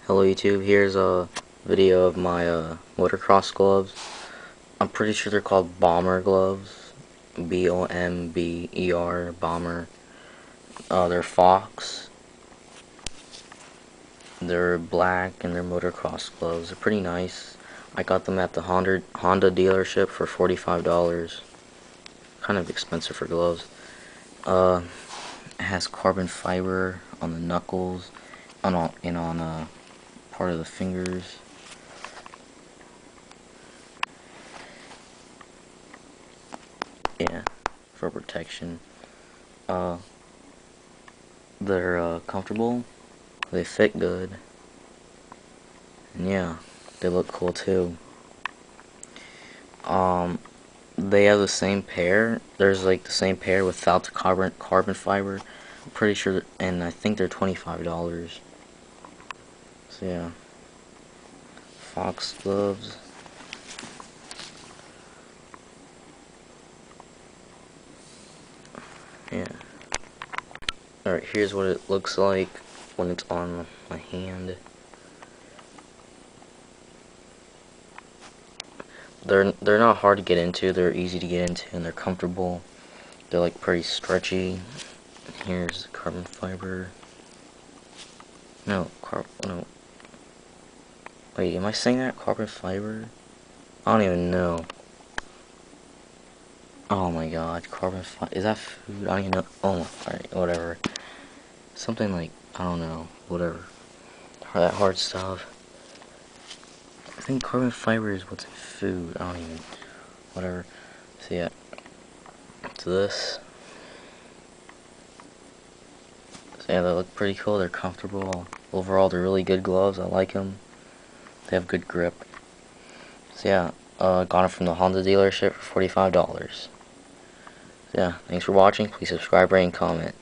Hello YouTube, here's a video of my motocross gloves. I'm pretty sure they're called bomber gloves. B-O-M-B-E-R, bomber. They're Fox. They're black and they're motocross gloves. They're pretty nice. I got them at the Honda dealership for $45. Kind of expensive for gloves. It has carbon fiber on the knuckles and on part of the fingers. Yeah, for protection. They're comfortable. They fit good. And yeah, they look cool too. They have the same pair. There's like the same pair without the carbon fiber. I'm pretty sure, and I think they're $25. So yeah, Fox gloves. Yeah. Alright, here's what it looks like when it's on my hand. They're not hard to get into. They're easy to get into, and they're comfortable. They're like pretty stretchy. Here's the carbon fiber. No. Wait, am I saying that? Carbon fiber? I don't even know. Oh my god, carbon fiber. Is that food? I don't even know. Oh, alright, whatever. Something like, I don't know, whatever. That hard stuff. I think carbon fiber is what's in food. I don't even, whatever. So yeah, to this. So yeah, they look pretty cool. They're comfortable. Overall, they're really good gloves. I like them. They have good grip. So yeah, got them from the Honda dealership for $45. So yeah, thanks for watching. Please subscribe, rate, and comment.